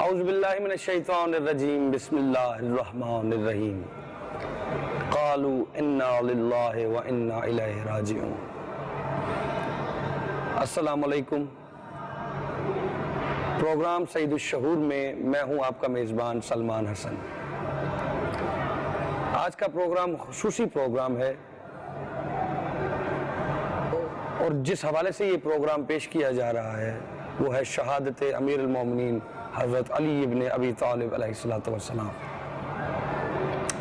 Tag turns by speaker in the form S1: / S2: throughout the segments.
S1: اعوذ باللہ من الشیطان الرجیم بسم اللہ الرحمن الرحیم قالوا انا للہ و انا الیہ راجعون۔ السلام علیکم۔ پروگرام سعید الشہور میں میں ہوں آپ کا میزبان سلمان حسن۔ آج کا پروگرام خصوصی پروگرام ہے اور جس حوالے سے یہ پروگرام پیش کیا جا رہا ہے وہ ہے شہادت امیر المومنین حضرت علی ابن ابی طالب علیہ السلام۔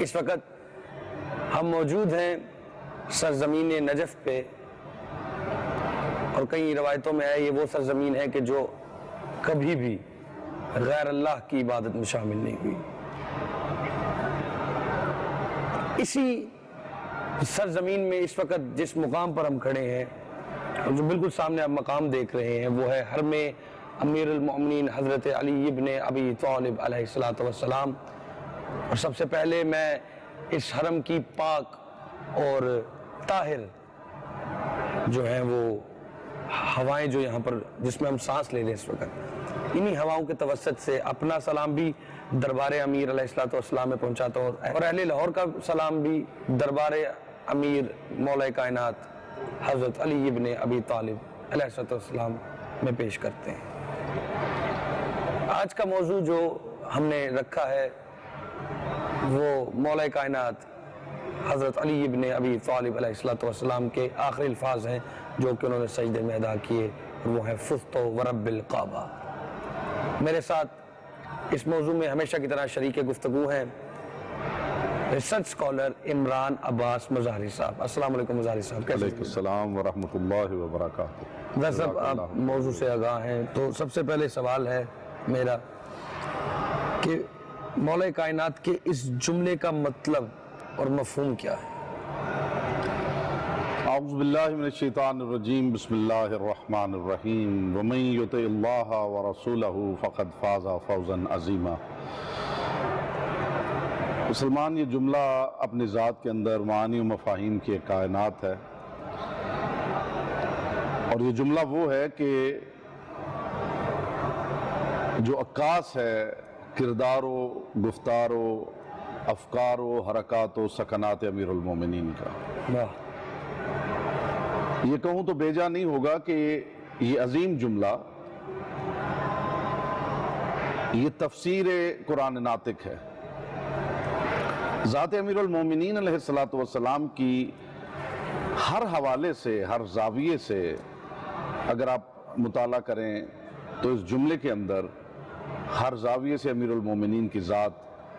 S1: اس وقت ہم موجود ہیں سرزمین نجف پہ، اور کئی روایتوں میں ہے یہ وہ سرزمین ہے کہ جو کبھی بھی غیر اللہ کی عبادت میں شامل نہیں ہوئی۔ اسی سرزمین میں اس وقت جس مقام پر ہم کھڑے ہیں، جو بالکل سامنے آپ مقام دیکھ رہے ہیں، وہ ہے حرم امیر المومنین حضرت علی ابن ابی طالب علیہ السلام۔ اور سب سے پہلے میں اس حرم کی پاک اور طاہر جو ہیں وہ ہوائیں جو یہاں پر جس میں ہم سانس لے رہے ہیں اس وقت، انہی ہواؤں کے توسط سے اپنا سلام بھی دربار امیر علیہ السلام میں پہنچاتا ہوں، اور اہل لاہور کا سلام بھی دربار امیر مولا کائنات حضرت علی ابن ابی طالب علیہ السلام میں پیش کرتے ہیں۔ آج کا موضوع جو ہم نے رکھا ہے وہ مولا کائنات حضرت علی ابن ابی طالب علیہ السلام کے آخری الفاظ ہیں جو کہ انہوں نے سجدے میں ادا کیے، اور وہ ہے فزت ورب الکعبہ۔ میرے ساتھ اس موضوع میں ہمیشہ کی طرح شریک گفتگو ہیں ریسرچ اسکالر عمران عباس مظاہری صاحب۔ السلام علیکم مظاہری صاحب، کیسے ہیں؟
S2: علیکم السلام ورحمۃ اللہ وبرکاتہ۔
S1: ویسے آپ موضوع سے آگاہ ہیں تو سب سے پہلے سوال ہے میرا کہ مولا کائنات کے اس جملے کا مطلب اور مفہوم کیا ہے؟
S2: اعوذ باللہ من الشیطان الرجیم بسم اللہ الرحمن الرحیم ومن یطع اللہ ورسولہ فقد فاز فوزا عظیما۔ مسلمان، یہ جملہ اپنی ذات کے اندر معانی و مفاہیم کی ایک کائنات ہے، اور یہ جملہ وہ ہے کہ جو عکاس ہے کردار و گفتار و افکار و حرکات و سکنات امیر المومنین کا۔
S1: واہ،
S2: یہ کہوں تو بیجا نہیں ہوگا کہ یہ عظیم جملہ یہ تفسیر قرآن ناطق ہے۔ ذات امیر المومنین علیہ السلام کی ہر حوالے سے، ہر زاویے سے اگر آپ مطالعہ کریں تو اس جملے کے اندر ہر زاویے سے امیر المومنین کی ذات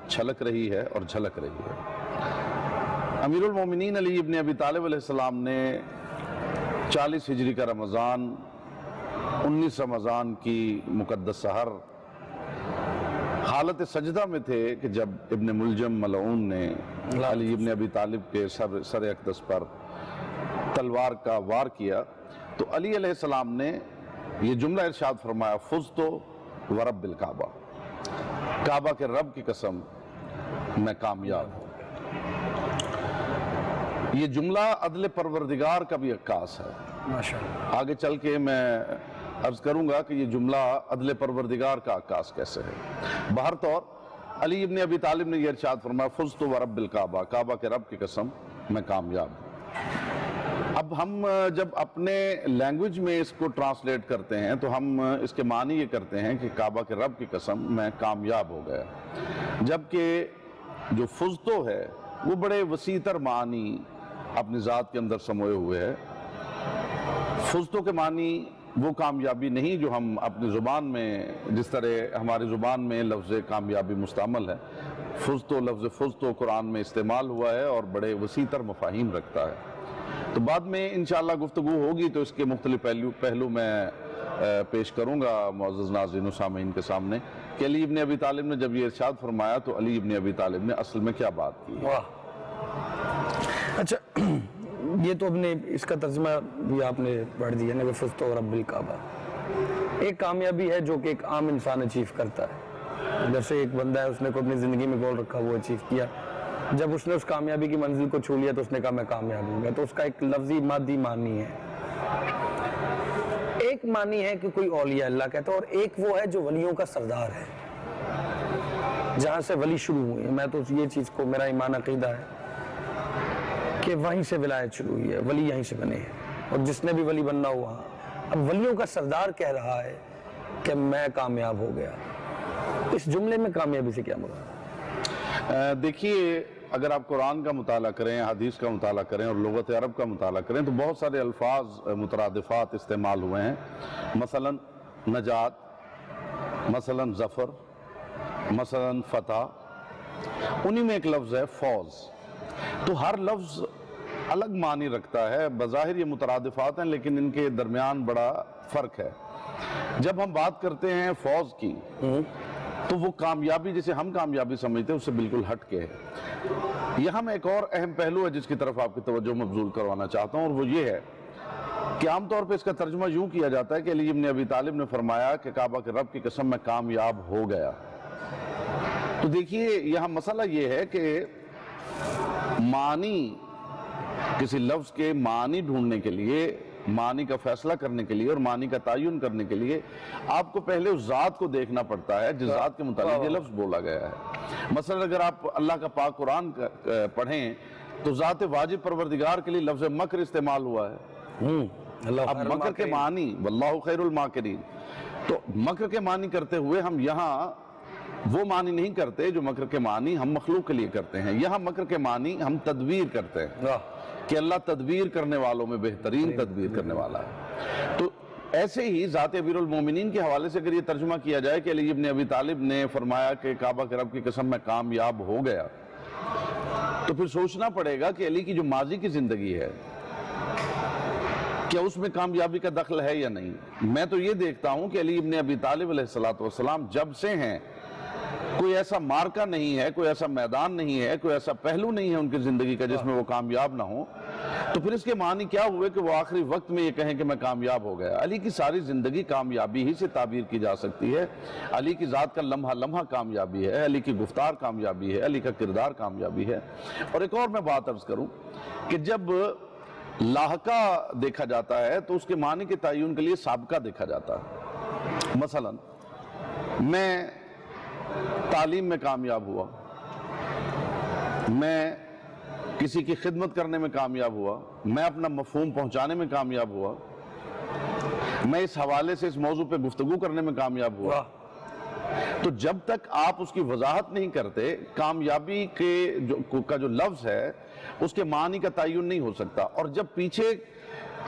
S2: چھلک رہی ہے اور جھلک رہی ہے۔ امیر المومنین علی ابن ابی طالب علیہ السلام نے 40 ہجری کا رمضان، 19 رمضان کی مقدس سحر حالت سجدہ میں تھے کہ جب ابن ملجم ملعون نے علی ابن ابی طالب کے سر اقدس پر تلوار کا وار کیا، تو علی علیہ السلام نے یہ جملہ ارشاد فرمایا، فزت ورب الکعبہ، کعبہ کے رب کی قسم میں کامیاب ہوں۔ یہ جملہ عدل پروردگار کا بھی عکاس ہے۔
S1: ماشاءاللہ۔
S2: آگے چل کے میں عرض کروں گا کہ یہ جملہ عدل پروردگار کا عکاس کیسے ہے۔ بہر طور علی ابن ابی طالب نے یہ ارشاد فرمایا، فزت ورب الکعبہ، کعبہ کے رب کی قسم میں کامیاب ہوں۔ اب ہم جب اپنے لینگویج میں اس کو ٹرانسلیٹ کرتے ہیں تو ہم اس کے معنی یہ کرتے ہیں کہ کعبہ کے رب کی قسم میں کامیاب ہو گیا، جبکہ جو فزتو ہے وہ بڑے وسیع تر معنی اپنی ذات کے اندر سموئے ہوئے ہے۔ فزتو کے معنی وہ کامیابی نہیں جو ہم اپنی زبان میں، جس طرح ہماری زبان میں لفظ کامیابی مستعمل ہے، فزتو، لفظ فزتو قرآن میں استعمال ہوا ہے اور بڑے وسیع تر مفاہیم رکھتا ہے۔ تو بعد میں انشاءاللہ گفتگو ہوگی تو اس کے مختلف پہلو میں پیش کروں گا معزز ناظرین و سامعین کے سامنے کہ علی ابن ابی طالب نے جب یہ ارشاد فرمایا تو علی ابن ابی طالب نے اصل میں کیا بات کی۔
S1: واہ، اچھا، یہ تو اپنے اس کا ترجمہ بھی آپ نے پڑھ دیا نا کہ فزت ورب الکعبہ۔ ایک کامیابی ہے جو کہ ایک عام انسان اچیو کرتا ہے، جیسے ایک بندہ ہے اس نے کوئی اپنی زندگی میں گول رکھا وہ اچیو کیا، جب اس نے اس کامیابی کی منزل کو چھو لیا تو اس نے کہا میں کامیاب ہوں گا، تو اس کا ایک لفظی مادی معنی ہے۔ ایک معنی ہے کہ کوئی اولیاء اللہ کہتا ہے، اور ایک وہ ہے جو ولیوں کا سردار ہے، جہاں سے ولی شروع ہوئی ہے، میں تو یہ چیز کو میرا ایمان عقیدہ ہے کہ وہیں سے ولایت شروع ہوئی ہے، ولی یہیں سے بنے ہیں، اور جس نے بھی ولی بننا ہوا، اب ولیوں کا سردار کہہ رہا ہے کہ میں کامیاب ہو گیا، اس جملے میں کامیابی سے کیا مراد؟
S2: دیکھیے، اگر آپ قرآن کا مطالعہ کریں، حدیث کا مطالعہ کریں اور لغت عرب کا مطالعہ کریں تو بہت سارے الفاظ مترادفات استعمال ہوئے ہیں، مثلا نجات، مثلا ظفر، مثلا فتح، انہی میں ایک لفظ ہے فوز۔ تو ہر لفظ الگ معنی رکھتا ہے، بظاہر یہ مترادفات ہیں لیکن ان کے درمیان بڑا فرق ہے۔ جب ہم بات کرتے ہیں فوز کی تو وہ کامیابی جسے ہم کامیابی سمجھتے ہیں اس سے بالکل ہٹ کے ہے۔ یہاں میں ایک اور اہم پہلو ہے جس کی طرف آپ کی توجہ مبذول کروانا چاہتا ہوں، اور وہ یہ ہے کہ عام طور پہ اس کا ترجمہ یوں کیا جاتا ہے کہ علی ابن ابی طالب نے فرمایا کہ کعبہ کے رب کی قسم میں کامیاب ہو گیا۔ تو دیکھیے، یہاں مسئلہ یہ ہے کہ معنی، کسی لفظ کے معنی ڈھونڈنے کے لیے، معنی کا فیصلہ کرنے کے لیے اور معنی کا تعین کرنے کے لیے آپ کو پہلے اس ذات کو دیکھنا پڑتا ہے جس ذات کے متعلق یہ لفظ بولا گیا ہے۔ مثلا اگر آپ اللہ کا پاک قرآن پڑھیں تو ذات واجب پروردگار کے لیے لفظ مکر استعمال ہوا ہے۔ اب مکر کے معنی واللہ خیر الماکرین، تو مکر کے معنی کرتے ہوئے ہم یہاں وہ معنی نہیں کرتے جو مکر کے معنی ہم مخلوق کے لیے کرتے ہیں، یہاں مکر کے معنی ہم تدبیر کرتے ہیں کہ اللہ تدبیر کرنے والوں میں بہترین تدبیر کرنے والا ہے۔ تو ایسے ہی ذات امیر المومنین کے حوالے سے اگر یہ ترجمہ کیا جائے کہ علی ابن ابی طالب نے فرمایا کہ کعبہ کے رب کی قسم میں کامیاب ہو گیا، تو پھر سوچنا پڑے گا کہ علی کی جو ماضی کی زندگی ہے کیا اس میں کامیابی کا دخل ہے یا نہیں۔ میں تو یہ دیکھتا ہوں کہ علی ابن ابی طالب علیہ السلام جب سے ہیں کوئی ایسا مارکہ نہیں ہے، کوئی ایسا میدان نہیں ہے، کوئی ایسا پہلو نہیں ہے ان کی زندگی کا جس میں وہ کامیاب نہ ہو۔ تو پھر اس کے معنی کیا ہوئے کہ وہ آخری وقت میں یہ کہیں کہ میں کامیاب ہو گیا۔ علی کی ساری زندگی کامیابی ہی سے تعبیر کی جا سکتی ہے۔ علی کی ذات کا لمحہ لمحہ کامیابی ہے، علی کی گفتار کامیابی ہے، علی کا کردار کامیابی ہے۔ اور ایک اور میں بات عرض کروں کہ جب لاحقہ دیکھا جاتا ہے تو اس کے معنی کے تعین کے لیے سابقہ دیکھا جاتا ہے۔ مثلا میں تعلیم میں کامیاب ہوا، میں کسی کی خدمت کرنے میں کامیاب ہوا، میں اپنا مفہوم پہنچانے میں کامیاب ہوا، میں اس حوالے سے اس موضوع پہ گفتگو کرنے میں کامیاب ہوا۔ تو جب تک آپ اس کی وضاحت نہیں کرتے، کامیابی کا جو لفظ ہے اس کے معنی کا تعین نہیں ہو سکتا۔ اور جب پیچھے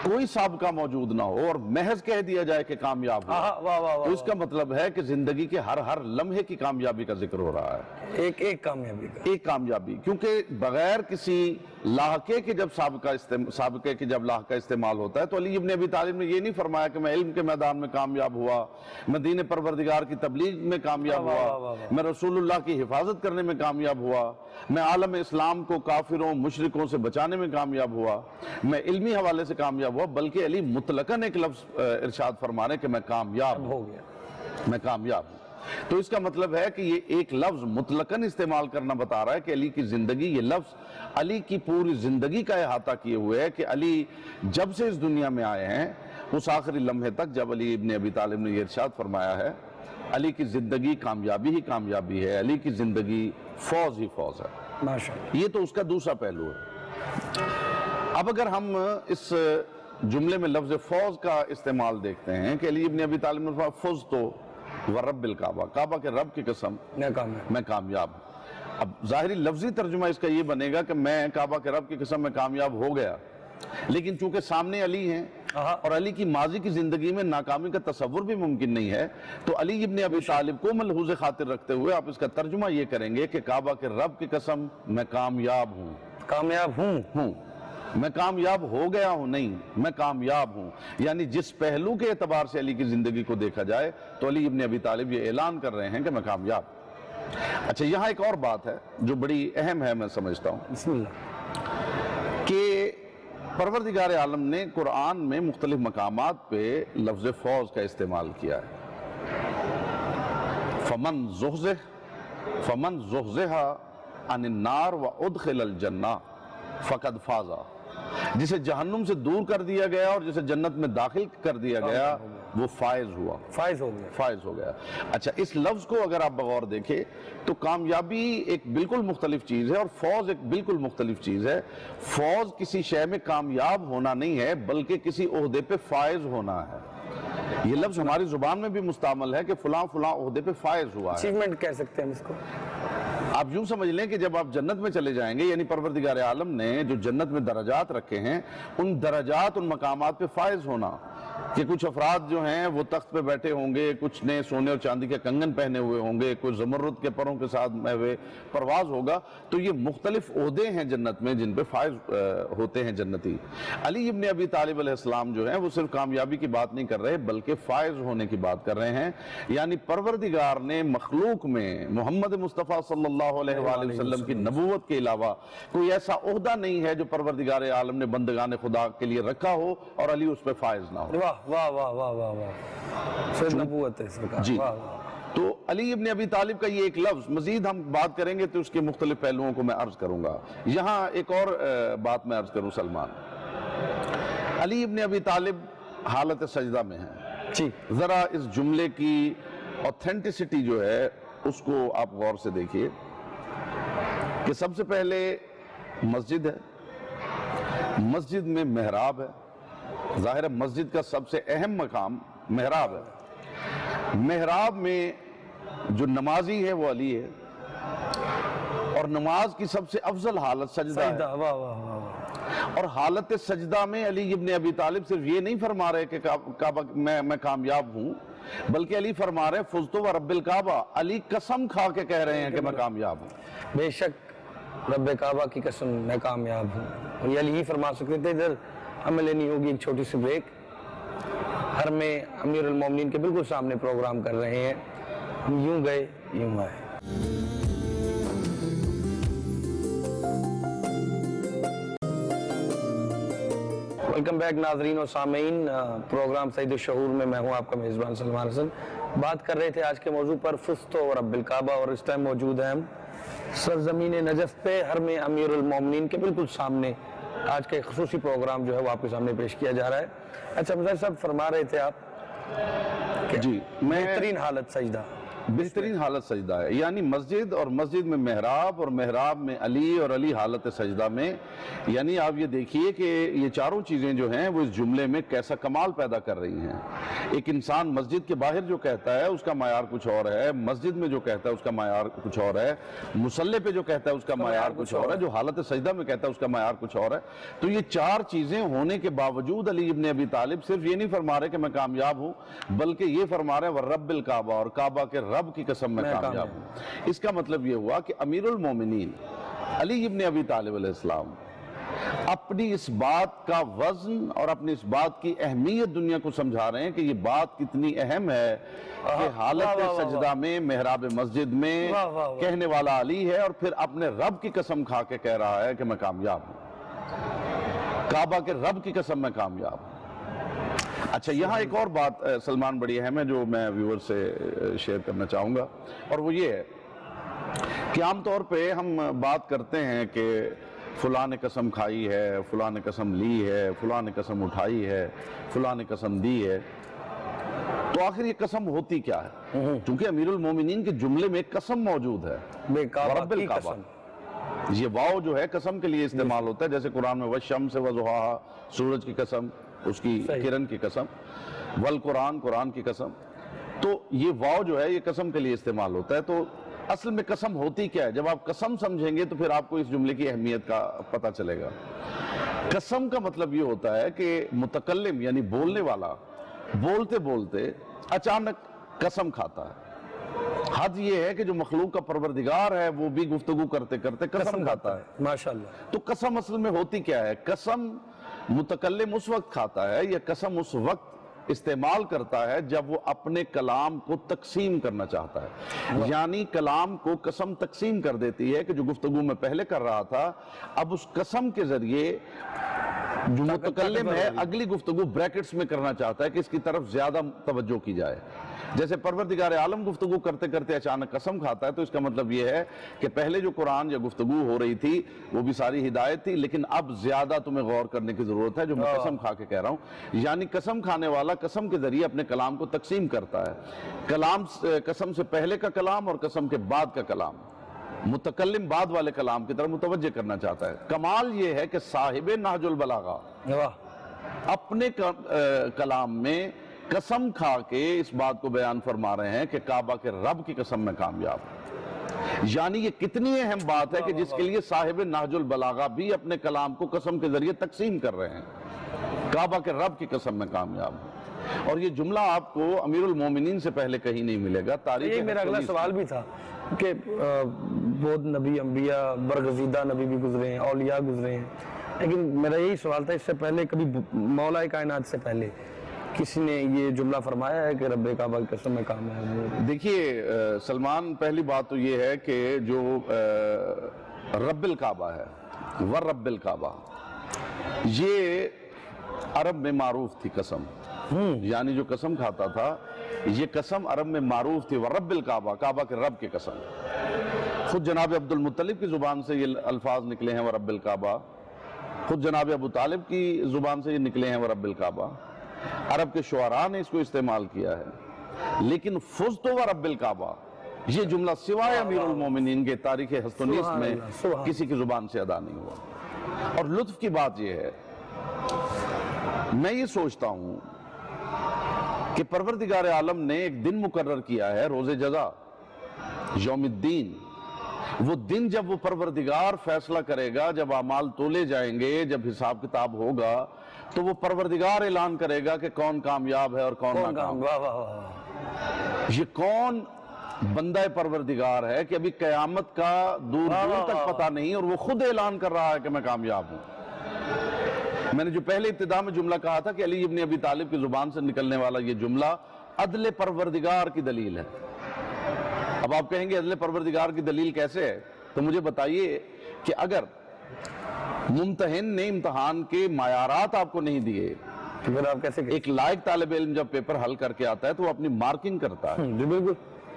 S2: کوئی سابقہ موجود نہ ہو اور محض کہہ دیا جائے کہ کامیاب ہو، تو اس کا مطلب ہے کہ زندگی کے ہر لمحے کی کامیابی کا ذکر ہو رہا ہے،
S1: ایک کامیابی کا،
S2: ایک کامیابی، کیونکہ بغیر کسی لاحقے کے جب سابقے کے جب لاحقہ استعمال ہوتا ہے تو علی ابن ابی طالب نے یہ نہیں فرمایا کہ میں علم کے میدان میں کامیاب ہوا، میں دین پروردگار کی تبلیغ میں کامیاب ہوا، میں رسول اللہ کی حفاظت کرنے میں کامیاب ہوا، میں عالم اسلام کو کافروں مشرکوں سے بچانے میں کامیاب ہوا، میں علمی حوالے سے کامیاب ہوا، بلکہ علی مطلقاً ایک لفظ ارشاد فرما رہے کہ میں کامیاب ہو گیا، میں کامیاب ہوں۔ تو اس کا مطلب ہے کہ یہ ایک لفظ مطلقاً استعمال کرنا بتا رہا ہے کہ علی کی زندگی، یہ لفظ علی کی پوری زندگی کا احاطہ کیے ہوئے ہے کہ علی جب سے اس دنیا میں آئے ہیں اس آخری لمحے تک جب علی ابن ابی طالب نے یہ ارشاد فرمایا ہے علی کی زندگی کامیابی ہی کامیابی ہے، علی کی زندگی فوز ہی فوز ہے۔
S1: ماشاءاللہ،
S2: یہ تو اس کا دوسرا پہلو ہے۔ اب اگر ہم اس جملے میں لفظ فوز کا استعمال دیکھتے ہیں کہ علی ابن ابی طالب نے فرمایا فوز تو ورب الکعبہ، کعبہ کے رب کی قسم میں کامیاب ہوں۔ اب ظاہری لفظی ترجمہ اس کا یہ بنے گا کہ میں کعبہ کے رب کی قسم میں کامیاب ہو گیا، لیکن چونکہ سامنے علی ہیں اور علی کی ماضی کی زندگی میں ناکامی کا تصور بھی ممکن نہیں ہے، تو علی ابن ابی طالب کو ملحوظ خاطر رکھتے ہوئے آپ اس کا ترجمہ یہ کریں گے کہ کعبہ کے رب کی قسم میں کامیاب ہوں، میں کامیاب ہو گیا ہوں نہیں، میں کامیاب ہوں۔ یعنی جس پہلو کے اعتبار سے علی کی زندگی کو دیکھا جائے تو علی ابن ابی طالب یہ اعلان کر رہے ہیں کہ میں کامیاب۔ اچھا، یہاں ایک اور بات ہے جو بڑی اہم ہے، میں سمجھتا ہوں
S1: بسم اللہ،
S2: کہ پروردگار عالم نے قرآن میں مختلف مقامات پہ لفظ فوز کا استعمال کیا ہے۔ فمن زحزح عن النار وادخل الجنہ فقد فاز، جسے جہنم سے دور کر دیا گیا اور جسے جنت میں داخل کر دیا گیا وہ فائز ہوا،
S1: فائز ہو گیا.
S2: فائز ہو گیا. اچھا، اس لفظ کو اگر آپ بغور دیکھیں تو کامیابی ایک بالکل مختلف چیز ہے اور فوز ایک بالکل مختلف چیز ہے. فوز کسی شے میں کامیاب ہونا نہیں ہے بلکہ کسی عہدے پہ فائز ہونا ہے. یہ لفظ ہماری زبان میں بھی مستعمل ہے کہ فلاں فلاں عہدے پہ فائز ہوا ہے.
S1: اچیومنٹ کہہ سکتے ہیں ہم اس کو.
S2: آپ یوں سمجھ لیں کہ جب آپ جنت میں چلے جائیں گے، یعنی پروردگار عالم نے جو جنت میں درجات رکھے ہیں، ان درجات، ان مقامات پہ فائز ہونا، کہ کچھ افراد جو ہیں وہ تخت پہ بیٹھے ہوں گے، کچھ نے سونے اور چاندی کے کنگن پہنے ہوئے ہوں گے، کچھ زمرد کے پروں کے ساتھ ہوئے پرواز ہوگا. تو یہ مختلف عہدے ہیں جنت میں جن پہ فائز ہوتے ہیں جنتی. علی ابن ابی طالب علیہ السلام جو ہیں وہ صرف کامیابی کی بات نہیں کر رہے بلکہ فائز ہونے کی بات کر رہے ہیں. یعنی پروردگار نے مخلوق میں محمد مصطفیٰ صلی اللہ علیہ وآلہ وسلم کی نبوت کے علاوہ کوئی ایسا عہدہ نہیں ہے جو پروردگار عالم نے بندگان خدا کے لیے رکھا ہو اور علی اس پہ فائز نہ ہو.
S1: واہ واہ واہ واہ واہ واہ، صرف نبوت ہے سرکار.
S2: جی.
S1: واہ واہ.
S2: تو علی ابن ابی طالب کا یہ ایک لفظ، مزید ہم بات کریں گے تو اس کے مختلف پہلوؤں کو میں عرض کروں گا. یہاں ایک اور بات میں عرض کروں سلمان. علی ابن ابی طالب حالت سجدہ میں ہیں.
S1: جی.
S2: ذرا اس جملے کی اوتھینٹسٹی جو ہے اس کو آپ غور سے دیکھیے کہ سب سے پہلے مسجد ہے، مسجد میں محراب ہے. ظاہر ہے مسجد کا سب سے اہم مقام محراب ہے. محراب میں جو نمازی ہے وہ علی ہے اور نماز کی سب سے افضل حالت سجدہ ہے.
S1: سجدہ. واہ واہ واہ واہ.
S2: اور حالت سجدہ میں علی ابن ابی طالب صرف یہ نہیں فرما رہے کہ کعبہ میں کامیاب ہوں، بلکہ علی فرما رہے فزت ورب الکعبہ. علی قسم کھا کے کہہ رہے ہیں کہ میں کامیاب ہوں.
S1: بے شک رب کعبہ کی قسم میں کامیاب ہوں. اور یہ علی ہی فرما سکتے تھے. ادھر ہمیں لینی ہوگی ایک چھوٹی سی بریک. ہر میں امیر المومنین کے بالکل سامنے پروگرام کر رہے ہیں. ہم یوں گئے یوں آئے. ویلکم بیک ناظرین و سامعین. پروگرام سعید الشعور میں میں ہوں آپ کا میزبان سلمان حسن. بات کر رہے تھے آج کے موضوع پر فزت ورب الکعبہ، اور اس ٹائم موجود ہیں ہم سرزمین نجف پہ ہر میں امیر المومنین کے بالکل سامنے. آج کا ایک خصوصی پروگرام جو ہے وہ آپ کے سامنے پیش کیا جا رہا ہے. اچھا مظاہر صاحب، فرما رہے تھے آپ کہ
S2: جی،
S1: بہترین حالت سجدہ.
S2: بہترین حالت سجدہ ہے. یعنی مسجد اور مسجد میں محراب اور محراب میں علی اور علی حالت سجدہ میں. یعنی آپ یہ دیکھیے کہ یہ چاروں چیزیں جو ہیں وہ اس جملے میں کیسا کمال پیدا کر رہی ہیں. ایک انسان مسجد کے باہر جو کہتا ہے اس کا معیار کچھ اور ہے، مسجد میں جو کہتا ہے اس کا معیار کچھ اور ہے، مصلی پہ جو کہتا ہے اس کا معیار کچھ اور ہے، جو حالت سجدہ میں کہتا ہے اس کا معیار کچھ اور ہے. تو یہ چار چیزیں ہونے کے باوجود علی ابن ابی طالب صرف یہ نہیں فرما رہے کہ میں کامیاب ہوں، بلکہ یہ فرما رہے ہیں ورب الکعبہ، اور کعبہ کے رب کی قسم میں کامیاب ہوں. اس کا مطلب یہ ہوا کہ امیر المومنین علی ابن ابی طالب علیہ السلام اپنی اس بات کا وزن اور اپنی اس بات کی اہمیت دنیا کو سمجھا رہے ہیں کہ یہ بات کتنی اہم ہے کہ حالت سجدہ میں محراب مسجد میں کہنے والا علی ہے اور پھر اپنے رب کی قسم کھا کے کہہ رہا ہے کہ میں کامیاب ہوں. کعبہ کے رب کی قسم میں کامیاب ہوں. اچھا، یہاں ایک اور بات سلمان بڑی اہم ہے جو میں ویور سے شیئر کرنا چاہوں گا، اور وہ یہ ہے کہ عام طور پہ ہم بات کرتے ہیں کہ فلاں نے قسم کھائی ہے، فلاں نے قسم لی ہے، فلاں نے قسم اٹھائی ہے، فلاں نے قسم دی ہے. تو آخر یہ قسم ہوتی کیا ہے؟ چونکہ امیر المومنین کے جملے میں ایک قسم موجود ہے، ورب الکعبہ. یہ واو جو ہے قسم کے لیے استعمال ہوتا ہے، جیسے قرآن میں والشمس وضحاہا، سورج کی قسم، اس کی کرن کی قسم، والقرآن، قرآن کی قسم. تو یہ واو جو ہے یہ قسم کے لیے استعمال ہوتا ہے. تو اصل میں قسم ہوتی کیا ہے؟ جب آپ قسم سمجھیں گے تو پھر آپ کو اس جملے کی اہمیت کا پتہ چلے گا. قسم کا مطلب یہ ہوتا ہے کہ متکلم یعنی بولنے والا بولتے بولتے اچانک قسم کھاتا ہے. حد یہ ہے کہ جو مخلوق کا پروردگار ہے وہ بھی گفتگو کرتے کرتے قسم کھاتا ہے.
S1: ماشاءاللہ.
S2: تو قسم اصل میں ہوتی کیا ہے؟ قسم متکلم اس وقت کھاتا ہے یا قسم اس وقت استعمال کرتا ہے جب وہ اپنے کلام کو تقسیم کرنا چاہتا ہے. یعنی کلام کو قسم تقسیم کر دیتی ہے کہ جو گفتگو میں پہلے کر رہا تھا اب اس قسم کے ذریعے جو متکلم ہے اگلی گفتگو بریکٹس میں کرنا چاہتا ہے کہ اس کی طرف زیادہ توجہ کی جائے. جیسے پروردگار عالم گفتگو کرتے کرتے اچانک قسم کھاتا ہے تو اس کا مطلب یہ ہے کہ پہلے جو قرآن یا گفتگو ہو رہی تھی وہ بھی ساری ہدایت تھی، لیکن اب زیادہ تمہیں غور کرنے کی ضرورت ہے جو میں قسم کھا کے کہہ رہا ہوں. یعنی قسم کھانے والا قسم کے ذریعے اپنے کلام کو تقسیم کرتا ہے. کلام قسم سے پہلے کا کلام اور قسم کے بعد کا کلام، متکلم بعد والے کلام کی طرف متوجہ کرنا چاہتا ہے. کمال یہ ہے کہ صاحب نہج البلاغہ اپنے کلام میں قسم کھا کے اس بات کو بیان فرما رہے ہیں کہ کعبہ کے رب کی قسم میں کامیاب ہے. یعنی یہ کتنی اہم بات ہے کہ جس کے لیے صاحب نہج البلاغہ بھی اپنے کلام کو قسم کے ذریعے تقسیم کر رہے ہیں. کعبہ کے رب کی قسم میں کامیاب ہے. اور یہ جملہ آپ کو امیر المومنین سے پہلے کہیں نہیں ملے گا. تاریخ
S1: یہ میرا اگلا سوال بھی تھا کہ بہت نبی انبیاء برگزیدہ نبی بھی گزرے ہیں، اولیاء گزرے ہیں، لیکن میرا یہی سوال تھا اس سے پہلے کبھی مولا کائنات سے پہلے کسی نے یہ جملہ فرمایا ہے کہ رب کعبہ کی قسم میں کامیاب ہے؟
S2: دیکھیے سلمان، پہلی بات تو یہ ہے کہ جو رب الکعبہ ہے ورب الکعبہ، یہ عرب میں معروف تھی قسم. یعنی جو قسم کھاتا تھا یہ قسم عرب میں معروف تھی. ورب الکعبہ، کعبہ کے رب کی قسم. خود جناب عبد المطلب کی زبان سے یہ الفاظ نکلے ہیں ورب الکعبہ. خود جناب ابو طالب کی زبان سے یہ نکلے ہیں ورب الکعبہ. عرب کے شعراء نے اس کو استعمال کیا ہے. لیکن فزت ورب الکعبہ یہ جملہ سوائے امیر المومنین کے تاریخ ہست و نیست میں کسی کی زبان سے ادا نہیں ہوا. اور لطف کی بات یہ ہے، میں یہ سوچتا ہوں کہ پروردگار عالم نے ایک دن مقرر کیا ہے، روز جزا، یوم الدین. وہ دن جب وہ پروردگار فیصلہ کرے گا، جب اعمال تولے جائیں گے، جب حساب کتاب ہوگا، تو وہ پروردگار اعلان کرے گا کہ کون کامیاب ہے اور کون ناکام. یہ کون بندہ پروردگار ہے کہ ابھی قیامت کا دور دور تک پتہ نہیں اور وہ خود اعلان کر رہا ہے کہ میں کامیاب ہوں. میں نے جو پہلے ابتدا میں جملہ کہا تھا کہ علی ابن ابی طالب کی زبان سے نکلنے والا یہ جملہ عدل پروردگار کی دلیل ہے. اب آپ کہیں گے عدل پروردگار کی دلیل کیسے ہے؟ تو مجھے بتائیے کہ اگر ممتحن نے امتحان کے معیارات آپ کو نہیں دیے،
S1: پھر آپ کیسے
S2: ایک لائق طالب علم جب پیپر حل کر کے آتا ہے تو وہ اپنی مارکنگ کرتا ہے.
S1: جی بالکل.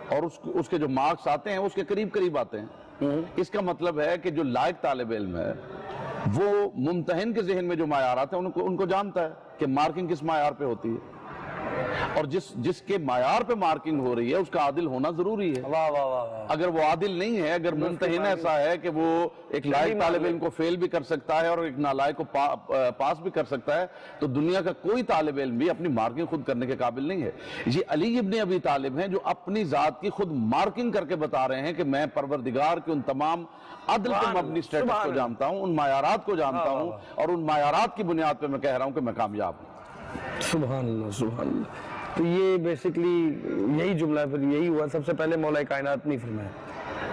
S2: اور اس کے جو مارکس آتے ہیں اس کے قریب قریب آتے ہیں. اس کا مطلب ہے کہ جو لائق طالب علم ہے وہ ممتحن کے ذہن میں جو معیارات ہیں ان کو جانتا ہے کہ مارکنگ کس معیار پہ ہوتی ہے، اور جس کے معیار پہ مارکنگ ہو رہی ہے اس کا عادل ہونا ضروری ہے.
S1: واہ واہ واہ.
S2: اگر وہ عادل نہیں ہے، اگر ممتحن ایسا ہے کہ وہ ایک لائق طالب علم کو فیل بھی کر سکتا ہے اور ایک نالائق کو پاس بھی کر سکتا ہے، تو دنیا کا کوئی طالب علم بھی اپنی مارکنگ خود کرنے کے قابل نہیں ہے. یہ علی ابن ابی طالب ہیں جو اپنی ذات کی خود مارکنگ کر کے بتا رہے ہیں کہ میں پروردگار کے ان تمام عدل کے مبنی سٹیٹس کو جانتا ہوں، ان معیارات کو جانتا ہوں، اور ان معیارات کی بنیاد پہ میں کہہ رہا ہوں کہ میں کامیاب ہوں.
S1: سبحان اللہ سبحان اللہ. تو یہ بیسیکلی یہی جملہ ہے، پھر یہی ہوا سب سے پہلے مولا کائنات نہیں فرمایا.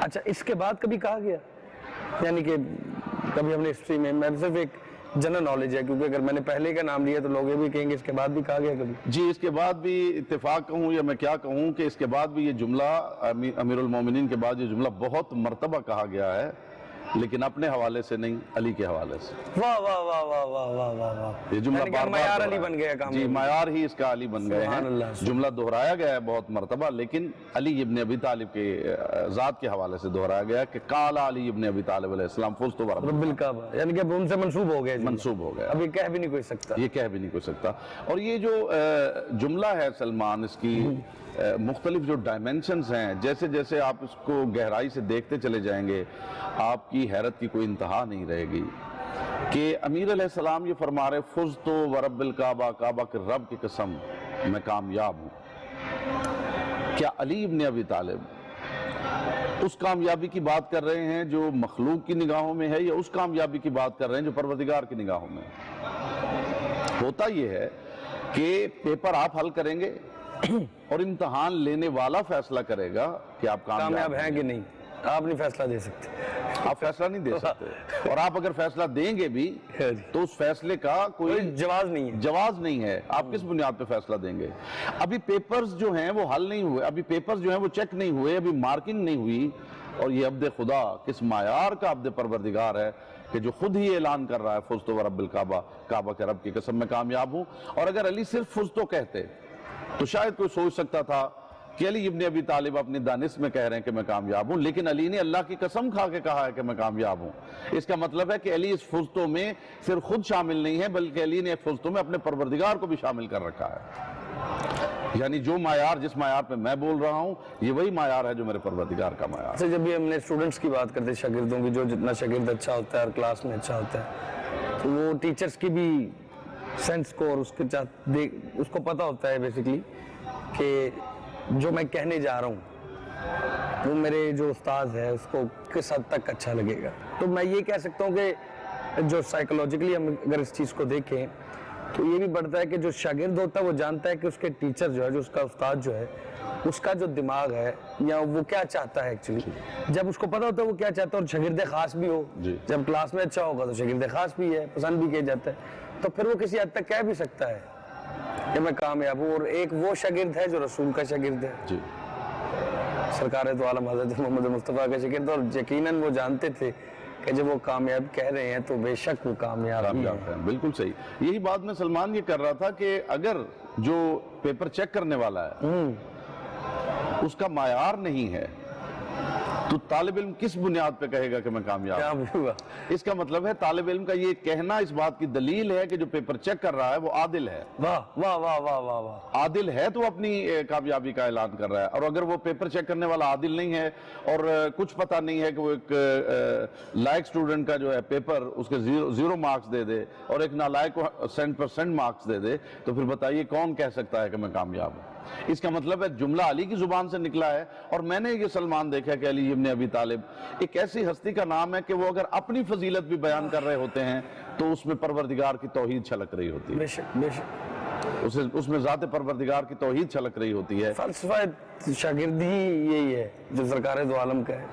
S1: اچھا، اس کے بعد کبھی کہا گیا؟ یعنی کہ کبھی ہم نے ہسٹری میں صرف ایک جنرل نالج ہے، کیونکہ اگر میں نے پہلے کا نام لیا تو لوگ یہ بھی کہیں گے اس کے بعد بھی کہا گیا کبھی؟
S2: جی، اس کے بعد بھی اتفاق کہوں یا میں کیا کہوں کہ اس کے بعد بھی یہ جملہ امیر المومنین کے بعد یہ جملہ بہت مرتبہ کہا گیا ہے، لیکن اپنے حوالے سے نہیں، علی کے حوالے سے.
S1: واہ واہ واہ واہ واہ واہ واہ واہ.
S2: یہ جملہ بار
S1: معیار علی بن گیا کام.
S2: جی، معیار ہی اس کا علی بن گئے ہیں. جملہ دہرایا گیا ہے بہت مرتبہ، لیکن علی ابن ابی طالب کے ذات کے حوالے سے دہرایا گیا کہ قال علی ابن ابی طالب علیہ السلام فزت ورب
S1: الکعبہ، یعنی کہ ان سے منسوب ہو گیا.
S2: منسوب ہو گیا.
S1: اب یہ کہہ بھی نہیں کوئی سکتا.
S2: یہ کہہ بھی نہیں کوئی سکتا. اور یہ جو جملہ ہے سلمان، اس کی مختلف جو ڈائمنشنز ہیں، جیسے جیسے آپ اس کو گہرائی سے دیکھتے چلے جائیں گے آپ کی حیرت کی کوئی انتہا نہیں رہے گی کہ امیر علیہ السلام یہ فرما رہے فزت ورب الکعبہ، کعبہ کے رب کی قسم میں کامیاب ہوں. کیا علی ابن ابی طالب اس کامیابی کی بات کر رہے ہیں جو مخلوق کی نگاہوں میں ہے، یا اس کامیابی کی بات کر رہے ہیں جو پروردگار کی نگاہوں میں ہے؟ ہوتا یہ ہے کہ پیپر آپ حل کریں گے اور امتحان لینے والا فیصلہ کرے گا کہ آپ
S1: کامیاب ہیں کہ نہیں. آپ نہیں فیصلہ دے سکتے.
S2: آپ فیصلہ نہیں دے سکتے، اور آپ اگر فیصلہ دیں گے بھی تو اس فیصلے کا کوئی جواز نہیں ہے. آپ کس بنیاد پہ فیصلہ دیں گے؟ ابھی پیپرز جو ہیں وہ حل نہیں ہوئے، ابھی پیپرز جو ہیں وہ چیک نہیں ہوئے، ابھی مارکنگ نہیں ہوئی، اور یہ عبد خدا کس معیار کا عبد پروردگار ہے کہ جو خود ہی اعلان کر رہا ہے فزت ورب الکعبہ، کعبہ کے رب کی قسم میں کامیاب ہوں. اور اگر علی صرف فزتو کہتے تو شاید کوئی سوچ سکتا تھا کہ علی ابن ابی طالب اپنی دانش میں کہہ رہے ہیں کہ میں کامیاب ہوں، لیکن علی نے اللہ کی قسم کھا کے کہا ہے کہ میں کامیاب ہوں. اس کا مطلب ہے کہ علی اس فزتو میں صرف خود شامل نہیں ہے، بلکہ علی نے فزتو میں اپنے پروردگار کو بھی شامل کر رکھا ہے. یعنی جو معیار، جس معیار پہ میں بول رہا ہوں، یہ وہی معیار ہے جو میرے پروردگار کا معیار ہے.
S1: اچھا، جب بھی ہم نے اسٹوڈنٹس کی بات کرتے ہیں، شاگردوں کی، جو جتنا شاگرد اچھا ہوتا ہے اور کلاس میں اچھا ہوتا ہے، تو وہ ٹیچرز کی بھی سینس کو اور اس کو پتہ ہوتا ہے بیسیکلی کہ جو میں کہنے جا رہا ہوں وہ میرے جو استاذ ہے اس کو کس حد تک اچھا لگے گا. تو میں یہ کہہ سکتا ہوں کہ جو سائیکولوجیکلی ہم اگر اس چیز کو دیکھیں تو یہ بھی بڑھتا ہے کہ جو شاگرد ہوتا ہے وہ جانتا ہے کہ اس کے ٹیچر جو ہے، جو اس کا استاد جو ہے، اس کا جو دماغ ہے یا وہ کیا چاہتا ہے ایکچولی. جب اس کو پتہ ہوتا ہے وہ کیا چاہتا ہے، اور شاگرد خاص بھی ہو، جب کلاس میں اچھا ہوگا تو شاگرد خاص بھی ہے، پسند بھی کیا جاتا ہے، تو پھر وہ کسی حد تک کہہ بھی سکتا ہے کہ میں کامیاب ہوں. اور ایک وہ شاگرد ہے جو رسول کا شاگرد ہے، سرکار دو عالم حضرت محمد مصطفیٰ کا شاگرد، اور یقیناً وہ جانتے تھے کہ جب وہ کامیاب کہہ رہے ہیں تو بے شک وہ کامیاب ہیں.
S2: بالکل صحیح. یہی بات میں سلمان یہ کر رہا تھا کہ اگر جو پیپر چیک کرنے والا ہے اس کا معیار نہیں ہے تو طالب علم کس بنیاد پہ کہے گا کہ میں کامیاب ہوں؟ اس کا مطلب ہے طالب علم کا یہ کہنا اس بات کی دلیل ہے کہ جو پیپر چیک کر رہا ہے وہ عادل ہے.
S1: واہ واہ واہ واہ واہ واہ.
S2: عادل ہے تو اپنی کامیابی کا اعلان کر رہا ہے. اور اگر وہ پیپر چیک کرنے والا عادل نہیں ہے اور کچھ پتہ نہیں ہے کہ وہ ایک لائق سٹوڈنٹ کا جو ہے پیپر اس کے 0 مارکس دے دے اور ایک نالائق کو 100% مارکس دے دے، تو پھر بتائیے کون کہہ سکتا ہے کہ میں کامیاب ہوں؟ اس کا مطلب ہے جملہ علی کی زبان سے نکلا ہے. اور میں نے یہ سلمان دیکھا کہ علی ابن ابی طالب ایک ایسی ہستی کا نام ہے کہ وہ اگر اپنی فضیلت بھی بیان کر رہے ہوتے ہیں تو اس میں پروردگار کی توحید چھلک رہی ہوتی ہے.
S1: بے شک بے شک.
S2: اس میں ذات پروردگار کی توحید چھلک رہی ہوتی ہے.
S1: فلسفہ شاگردی یہی ہے جو سرکار دو عالم کا ہے،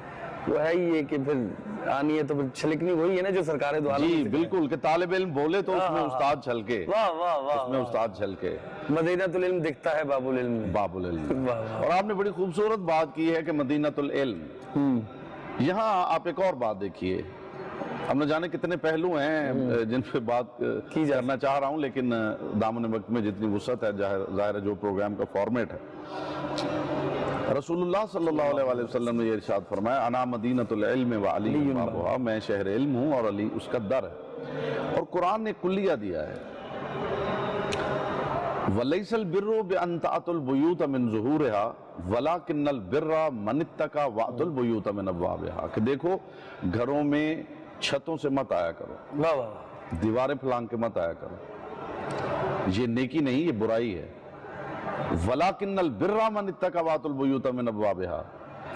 S1: وہ ہے یہ کہ پھر آنی ہے تو پھر چھلکنی وہی ہے نا جو سرکار دو عالم.
S2: جی بالکل، کہ طالب علم بولے تو اس میں استاد چھلکے.
S1: واہ واہ واہ.
S2: اس میں استاد چھلکے.
S1: مدینۃ العلم دکھتا ہے باب العلم.
S2: باب العلم. اور آپ نے بڑی خوبصورت بات کی ہے کہ مدینۃ العلم. یہاں آپ ایک اور بات دیکھیے. ہم نے جانے کتنے پہلو ہیں جن پہ بات کرنا چاہ رہا ہوں، لیکن دامن وقت میں جتنی وسعت ہے، ظاہر ہے جو پروگرام کا فارمیٹ ہے. رسول اللہ صلی اللہ علیہ وسلم نے یہ ارشاد فرمایا، انا مدینۃ العلم وعلی بابھا، میں شہر علم ہوں اور علی اس کا در ہے. اور قرآن نے کلیہ دیا ہے، وَلَيْسَ الْبِرُّ بِأَن تَأْتُوا الْبُيُوتَ مِن ظُهُورِهَا وَلَكِنَّ الْبِرَّ مَنِ اتَّقَىٰ وَأْتُوا الْبُيُوتَ مِنْ أَبْوَابِهَا. کہ دیکھو گھروں میں چھتوں سے مت آیا کرو،
S1: واہ واہ.
S2: دیواریں پھلانگ کے مت آیا کرو، یہ نیکی نہیں، یہ برائی ہے. وَلَكِنَّ الْبِرَّ مَنِ اتَّقَىٰ وَأْتُوا الْبُيُوتَ مِنْ أَبْوَابِهَا.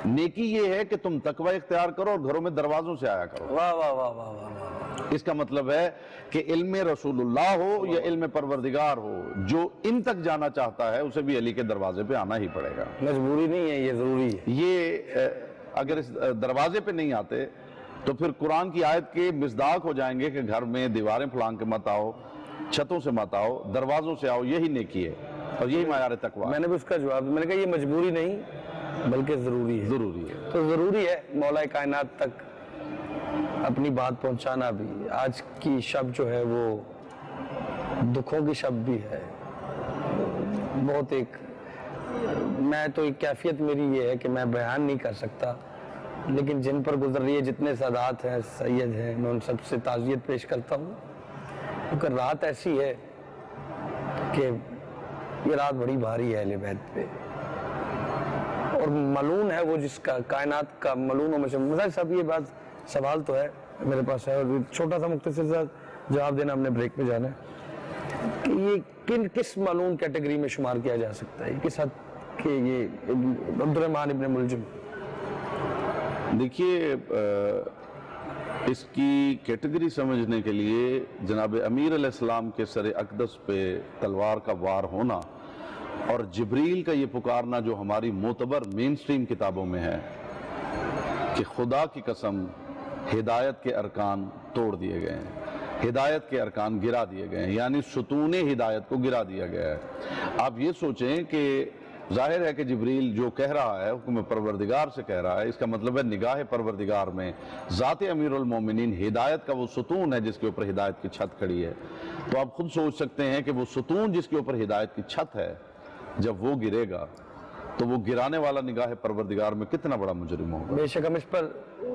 S2: نیکی یہ ہے کہ تم تقوی اختیار کرو اور گھروں میں دروازوں سے آیا کرو.
S1: واہ واہ واہ واہ واہ.
S2: اس کا مطلب ہے کہ علم رسول اللہ ہو یا علم پروردگار ہو، جو ان تک جانا چاہتا ہے اسے بھی علی کے دروازے پہ آنا ہی پڑے گا.
S1: مجبوری نہیں ہے، یہ ضروری ہے.
S2: یہ اگر اس دروازے پہ نہیں آتے تو پھر قرآن کی آیت کے مصداق ہو جائیں گے کہ گھر میں دیواریں پھلانگ کے مت آؤ، چھتوں سے مت آؤ، دروازوں سے آؤ. یہی نیکی ہے اور یہی معیار تقویٰ.
S1: میں نے بھی اس کا جواب، میں نے کہا یہ مجبوری نہیں بلکہ ضروری ہے.
S2: ضروری ہے.
S1: تو ضروری ہے مولا کائنات تک اپنی بات پہنچانا بھی. آج کی شب جو ہے وہ دکھوں کی شب بھی ہے. بہت میں تو ایک کیفیت میری یہ ہے کہ میں بیان نہیں کر سکتا، لیکن جن پر گزر رہی ہے، جتنے سادات ہیں، سید ہیں، میں ان سب سے تعزیت پیش کرتا ہوں. کیونکہ رات ایسی ہے کہ یہ رات بڑی بھاری ہے اہل بیت پہ، اور ملعون ہے وہ جس کا کائنات کا ملعونوں میں سے. مزاج صاحب یہ بات سوال تو ہے میرے پاس ہے، اور چھوٹا سا مختصر سا جواب دینا، ہم نے بریک میں جانا ہے کہ یہ کس ملعون کیٹیگری میں شمار کیا جا سکتا ہے، کس حد کہ یہ عبد الرحمن ابن ملجم.
S2: دیکھیے اس کی کیٹیگری سمجھنے کے لیے جناب امیر علیہ السلام کے سر اقدس پہ تلوار کا وار ہونا اور جبریل کا یہ پکارنا جو ہماری معتبر مین سٹریم کتابوں میں ہے کہ خدا کی قسم ہدایت کے ارکان توڑ دیے گئے ہیں، ہدایت کے ارکان گرا دیے گئے ہیں، یعنی ستون ہدایت کو گرا دیا گیا ہے. آپ یہ سوچیں کہ ظاہر ہے کہ جبریل جو کہہ رہا ہے حکم پروردگار سے کہہ رہا ہے، اس کا مطلب ہے نگاہ پروردگار میں ذات امیر المومنین ہدایت کا وہ ستون ہے جس کے اوپر ہدایت کی چھت کھڑی ہے۔ تو آپ خود سوچ سکتے ہیں کہ وہ ستون جس کے اوپر ہدایت کی چھت ہے، جب وہ گرے گا تو وہ گرانے والا نگاہ پروردگار میں کتنا بڑا مجرم ہوگا۔
S1: بے شک ہم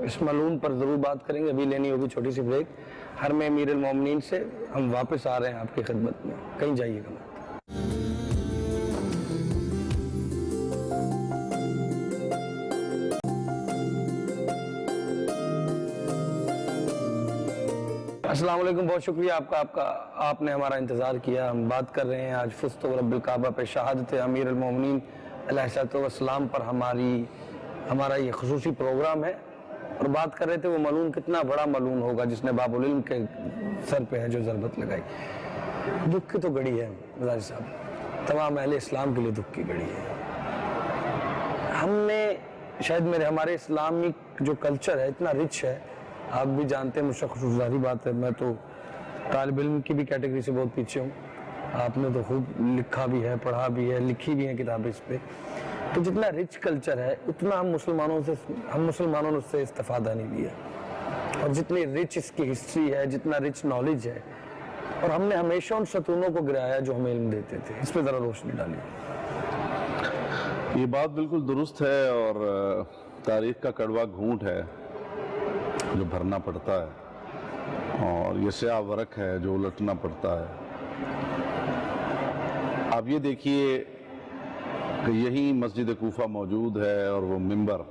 S1: اس ملعون پر ضرور بات کریں گے، ابھی لینی ہوگی چھوٹی سی بریک۔ حرم امیر المومنین سے ہم واپس آ رہے ہیں آپ کی خدمت میں، کہیں جائیے گا مت۔ السلام علیکم، بہت شکریہ آپ نے ہمارا انتظار کیا۔ ہم بات کر رہے ہیں آج فزت ورب الکعبہ پہ شہادت امیر المومنین علیہ السلام پر ہمارا یہ خصوصی پروگرام ہے، اور بات کر رہے تھے وہ ملعون کتنا بڑا ملعون ہوگا جس نے باب العلم کے سر پہ ہے جو ضربت لگائی۔ دکھ کی تو گھڑی ہے مزاری صاحب، تمام اہل اسلام کے لیے دکھ کی گھڑی ہے۔ ہم نے شاید ہمارے اسلامک جو کلچر ہے اتنا رچ ہے، آپ بھی جانتے ہیں، مجھ سے خصوصی بات ہے، میں تو طالب علم کی بھی کیٹیگری سے بہت پیچھے ہوں، آپ نے تو خوب لکھا بھی ہے، پڑھا بھی ہے، لکھی بھی ہیں کتابیں اس پہ۔ تو جتنا رچ کلچر ہے اتنا ہم مسلمانوں نے اس سے استفادہ نہیں لیا، اور جتنی رچ اس کی ہسٹری ہے، جتنا رچ نالج ہے، اور ہم نے ہمیشہ ان ستونوں کو گرایا جو ہمیں علم دیتے تھے۔ اس پہ ذرا روشنی ڈالیے۔
S2: یہ بات بالکل درست ہے، اور تاریخ کا کڑوا گھونٹ ہے جو بھرنا پڑتا ہے، اور یہ سیاہ ورق ہے جو الٹنا پڑتا ہے۔ آپ یہ دیکھیے کہ یہی مسجد کوفہ موجود ہے، اور وہ ممبر،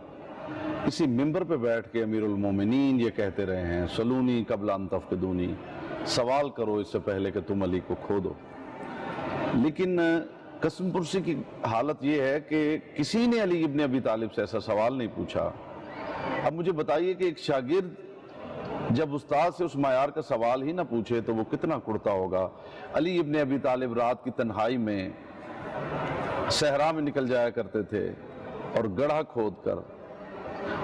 S2: اسی ممبر پہ بیٹھ کے امیر المومنین یہ کہتے رہے ہیں، سلونی قبل ان تفقدونی، سوال کرو اس سے پہلے کہ تم علی کو کھو دو۔ لیکن قسم پرسی کی حالت یہ ہے کہ کسی نے علی ابن ابی طالب سے ایسا سوال نہیں پوچھا۔ اب مجھے بتائیے کہ ایک شاگرد جب استاد سے اس معیار کا سوال ہی نہ پوچھے تو وہ کتنا کڑتا ہوگا۔ علی ابن ابی طالب رات کی تنہائی میں صحرا میں نکل جایا کرتے تھے، اور گڑھا کھود کر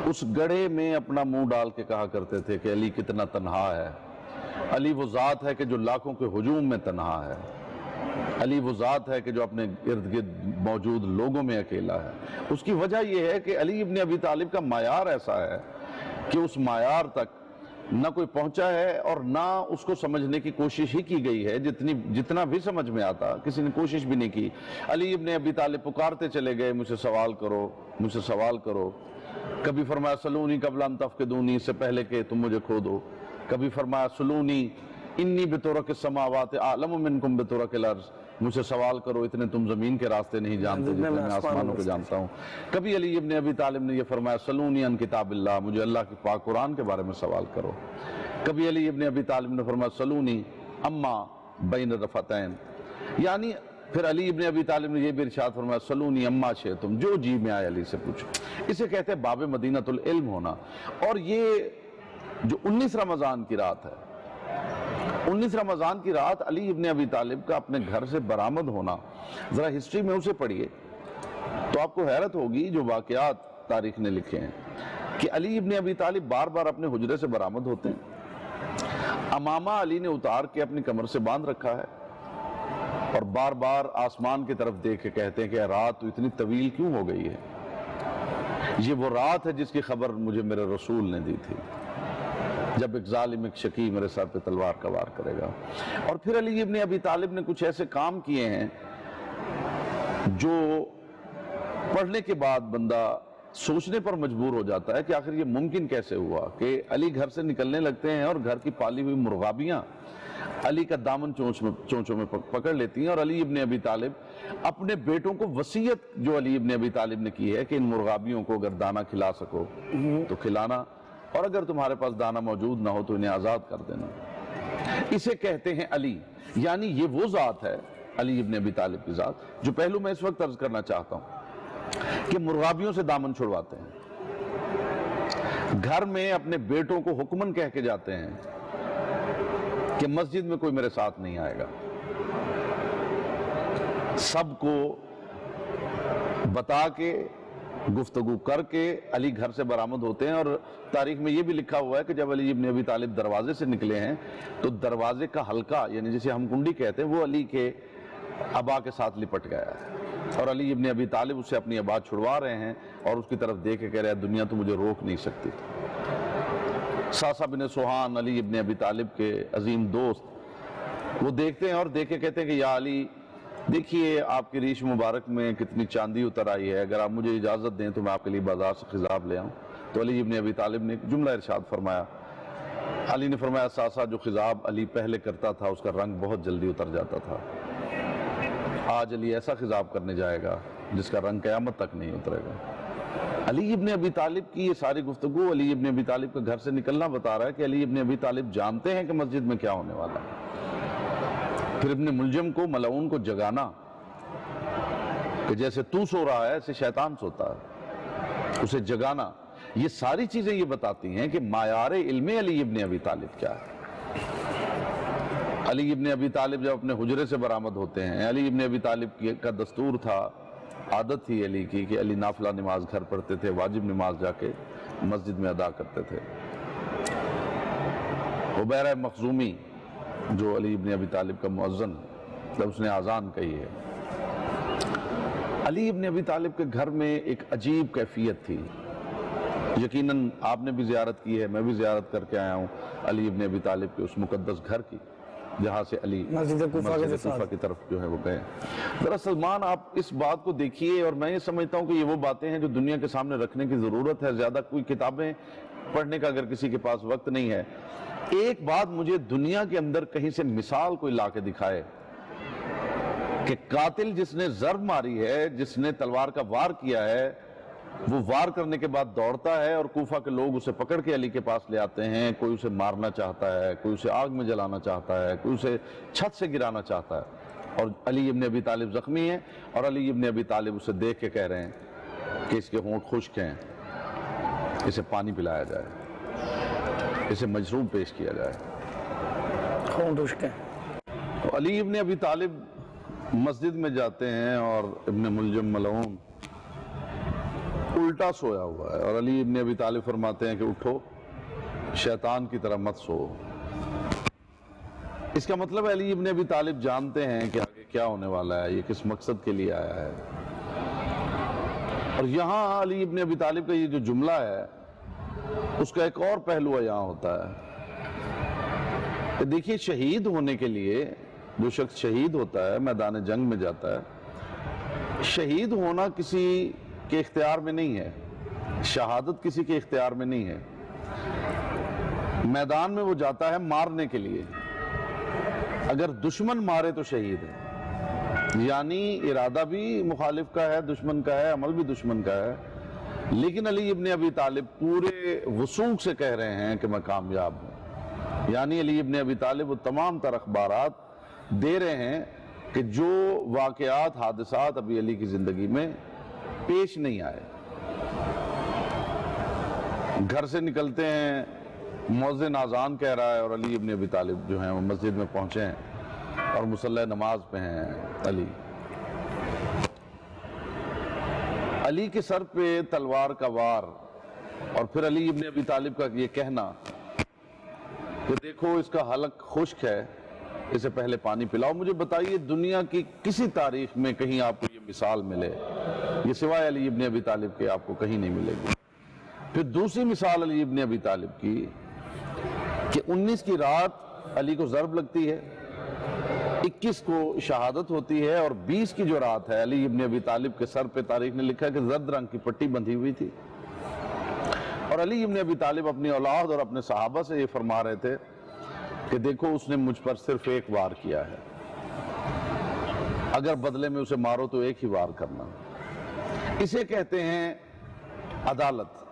S2: اس گڑھے میں اپنا منہ ڈال کے کہا کرتے تھے کہ علی کتنا تنہا ہے، علی وہ ذات ہے کہ جو لاکھوں کے ہجوم میں تنہا ہے، علی وہ ذات ہے کہ جو اپنے ارد گرد موجود لوگوں میں اکیلا ہے۔ اس کی وجہ یہ ہے کہ علی ابن ابی طالب کا معیار ایسا ہے کہ اس معیار تک نہ کوئی پہنچا ہے، اور نہ اس کو سمجھنے کی کوشش ہی کی گئی ہے۔ جتنا بھی سمجھ میں آتا کسی نے کوشش بھی نہیں کی۔ علی ابن ابی طالب پکارتے چلے گئے، مجھ سے سوال کرو، مجھ سے سوال کرو۔ کبھی فرمایا سلونی قبل ان تفقدونی، اس سے پہلے کہ تم مجھے کھو دو۔ کبھی فرمایا سلونی انی بطرق السماوات اعلم منکم بطرق الارض، مجھ سے سوال کرو، اتنے تم زمین کے راستے نہیں جانتے جتنے میں آسمانوں کو جانتا ہوں۔ کبھی علی ابن ابی طالب نے یہ فرمایا سلونی عن کتاب اللہ، مجھے اللہ کی پاک قرآن کے بارے میں سوال کرو۔ کبھی علی ابن ابی طالب نے فرمایا سلونی اما بین الرفتین، یعنی پھر علی ابن ابی طالب نے یہ بھی ارشاد فرمایا سلونی اما شئتم، جو جی میں آئے علی سے پوچھو۔ اسے کہتے ہیں باب مدینۃ العلم ہونا۔ اور یہ جو 19 رمضان کی رات ہے، 19 رمضان کی رات علی ابن ابی طالب کا اپنے گھر سے برآمد ہونا، ذرا ہسٹری میں اسے پڑھیے تو آپ کو حیرت ہوگی جو واقعات تاریخ نے لکھے ہیں، کہ علی ابن ابی طالب بار بار اپنے حجرے سے برآمد ہوتے ہیں۔ امامہ علی نے اتار کے اپنی کمر سے باندھ رکھا ہے، اور بار بار آسمان کی طرف دیکھ کے کہتے ہیں کہ رات تو اتنی طویل کیوں ہو گئی ہے؟ یہ وہ رات ہے جس کی خبر مجھے میرے رسول نے دی تھی، جب ایک ظالم ایک شقی میرے سر پہ تلوار کا وار کرے گا۔ اور پھر علی ابن ابی طالب نے کچھ ایسے کام کیے ہیں جو پڑھنے کے بعد بندہ سوچنے پر مجبور ہو جاتا ہے کہ آخر یہ ممکن کیسے ہوا کہ علی گھر سے نکلنے لگتے ہیں اور گھر کی پالی ہوئی مرغابیاں علی کا دامن چونچوں میں پکڑ لیتی ہیں، اور علی ابن ابی طالب اپنے بیٹوں کو وصیت جو علی ابن ابی طالب نے کی ہے کہ ان مرغابیوں کو اگر دانہ کھلا سکو تو کھلانا، اور اگر تمہارے پاس دانہ موجود نہ ہو تو انہیں آزاد کر دینا۔ اسے کہتے ہیں علی، یعنی یہ وہ ذات ہے علی ابن ابی طالب کی ذات جو پہلو میں اس وقت عرض کرنا چاہتا ہوں کہ مرغابیوں سے دامن چھڑواتے ہیں، گھر میں اپنے بیٹوں کو حکمن کہہ کے جاتے ہیں کہ مسجد میں کوئی میرے ساتھ نہیں آئے گا، سب کو بتا کے گفتگو کر کے علی گھر سے برآمد ہوتے ہیں۔ اور تاریخ میں یہ بھی لکھا ہوا ہے کہ جب علی ابن ابی طالب دروازے سے نکلے ہیں تو دروازے کا حلقہ، یعنی جسے ہم کنڈی کہتے ہیں، وہ علی کے ابا کے ساتھ لپٹ گیا ہے، اور علی ابن ابی طالب اسے اپنی آباد چھڑوا رہے ہیں اور اس کی طرف دیکھ کے کہہ رہے ہیں دنیا تو مجھے روک نہیں سکتی. ساسا بن سوہان علی ابن ابی طالب کے عظیم دوست وہ دیکھتے ہیں اور دیکھ کے کہتے ہیں کہ یا علی دیکھیے آپ کی ریش مبارک میں کتنی چاندی اتر آئی ہے, اگر آپ مجھے اجازت دیں تو میں آپ کے لیے بازار سے خضاب لے آؤں. تو علی ابن ابی طالب نے ایک جملہ ارشاد فرمایا. علی نے فرمایا ساسا جو خضاب علی پہلے کرتا تھا اس کا رنگ بہت جلدی اتر جاتا تھا, آج علی ایسا خضاب کرنے جائے گا جس کا رنگ قیامت تک نہیں اترے گا. علی ابن ابی طالب کی یہ ساری گفتگو علی ابن ابی طالب کا گھر سے نکلنا بتا رہا ہے کہ علی ابن ابی طالب جانتے ہیں کہ مسجد میں کیا ہونے والا ہے. پھر ابن ملجم کو ملعون کو جگانا کہ جیسے تو سو رہا ہے ایسے شیطان سوتا ہے, اسے جگانا, یہ ساری چیزیں یہ بتاتی ہیں کہ معیار علم علی ابن ابی طالب کیا ہے. علی ابن ابی طالب جب اپنے حجرے سے برآمد ہوتے ہیں, علی ابن ابی طالب کا دستور تھا, عادت تھی علی کی کہ علی نافلہ نماز گھر پڑھتے تھے, واجب نماز جا کے مسجد میں ادا کرتے تھے. عبیرہ مخزومی جو علی ابن ابی طالب کا مؤذن, جب اس نے اذان کہی ہے, علی ابن ابی طالب کے گھر میں ایک عجیب کیفیت تھی. یقیناً آپ نے بھی زیارت کی ہے, میں بھی زیارت کر کے آیا ہوں علی ابن ابی طالب کے اس مقدس گھر کی جہاں سے علی
S1: مسجد
S2: کوفہ کی طرف جو ہے وہ گئے. ذرا سلمان آپ اس بات کو دیکھیے, اور میں یہ سمجھتا ہوں کہ یہ وہ باتیں ہیں جو دنیا کے سامنے رکھنے کی ضرورت ہے. زیادہ کوئی کتابیں پڑھنے کا اگر کسی کے پاس وقت نہیں ہے, ایک بات مجھے دنیا کے اندر کہیں سے مثال کوئی لا کے دکھائے کہ قاتل جس نے ضرب ماری ہے, جس نے تلوار کا وار کیا ہے, وہ وار کرنے کے بعد دوڑتا ہے اور کوفہ کے لوگ اسے پکڑ کے علی کے پاس لے آتے ہیں. کوئی اسے مارنا چاہتا ہے, کوئی اسے آگ میں جلانا چاہتا ہے, کوئی اسے چھت سے گرانا چاہتا ہے, اور علی ابن ابی طالب زخمی ہے اور علی ابن ابی طالب اسے دیکھ کے کہہ رہے ہیں کہ اس کے ہونٹ خشک ہیں, اسے پانی پلایا جائے, اسے مجروب پیش کیا جائے.
S1: ہونٹ خشک ہیں.
S2: علی ابن ابی طالب مسجد میں جاتے ہیں اور ابن ملجم ملعون الٹا سویا ہوا ہے, اور علی ابن ابی طالب فرماتے ہیں کہ اٹھو, شیطان کی طرح مت سو. اس کا مطلب علی ابن ابی طالب جانتے ہیں کہ آگے کیا ہونے والا ہے, یہ کس مقصد کے لیے آیا ہے. اور یہاں علی ابن ابی طالب کا یہ جو جملہ ہے اس کا ایک اور پہلو یہاں ہوتا ہے کہ دیکھیے شہید ہونے کے لیے جو شخص شہید ہوتا ہے, میدان جنگ میں جاتا ہے, شہید ہونا کسی کے اختیار میں نہیں ہے, شہادت کسی کے اختیار میں نہیں ہے. میدان میں وہ جاتا ہے مارنے کے لیے, اگر دشمن مارے تو شہید ہے, یعنی ارادہ بھی مخالف کا ہے, دشمن کا ہے, عمل بھی دشمن کا ہے. لیکن علی ابن ابی طالب پورے وثوق سے کہہ رہے ہیں کہ میں کامیاب ہوں. یعنی علی ابن ابی طالب وہ تمام تر اخبارات دے رہے ہیں کہ جو واقعات, حادثات ابھی علی کی زندگی میں پیش نہیں آئے. گھر سے نکلتے ہیں, مؤذن اذان کہہ رہا ہے اور علی ابن ابی طالب جو ہیں وہ مسجد میں پہنچے ہیں اور مصلی نماز پہ ہیں. علی کے سر پہ تلوار کا وار, اور پھر علی ابن ابی طالب کا یہ کہنا کہ دیکھو اس کا حلق خشک ہے, اسے پہلے پانی پلاؤ. مجھے بتائیے دنیا کی کسی تاریخ میں کہیں آپ کو یہ مثال ملے, یہ سوائے علی ابن ابی طالب کے آپ کو کہیں نہیں ملے گی. پھر دوسری مثال علی ابن ابی طالب کی کہ 19 کی رات علی کو ضرب لگتی ہے, 21 کو شہادت ہوتی ہے, اور 20 کی جو رات ہے علی ابن ابی طالب کے سر پہ تاریخ نے لکھا ہے کہ زرد رنگ کی پٹی بندھی ہوئی تھی. اور علی ابن ابی طالب اپنی اولاد اور اپنے صحابہ سے یہ فرما رہے تھے کہ دیکھو اس نے مجھ پر صرف ایک وار کیا ہے, اگر بدلے میں اسے مارو تو ایک ہی وار کرنا. اسے کہتے ہیں عدالت.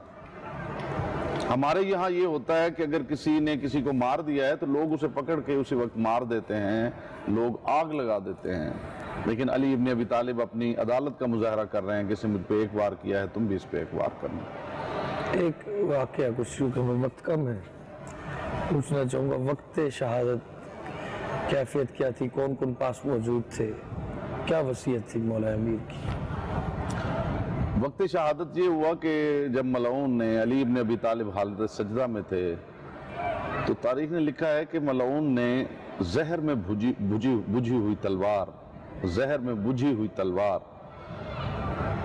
S2: ہمارے یہاں یہ ہوتا ہے کہ اگر کسی نے کسی کو مار دیا ہے تو لوگ اسے پکڑ کے اسی وقت مار دیتے ہیں, لوگ آگ لگا دیتے ہیں. لیکن علی ابن ابی طالب اپنی عدالت کا مظاہرہ کر رہے ہیں کہ اس نے مجھ پہ ایک وار کیا ہے, تم بھی اس پہ ایک وار کرنا.
S1: ایک واقعہ کچھ کیونکہ وقت کم ہے پوچھنا چاہوں گا, وقت شہادت کیفیت کیا تھی, کون کون پاس موجود تھے, کیا وصیت تھی مولا امیر کی؟
S2: وقت شہادت یہ ہوا کہ جب ملعون نے, علی ابن ابی طالب حالت سجدہ میں تھے, تو تاریخ نے لکھا ہے کہ ملعون نے زہر میں بجھی ہوئی تلوار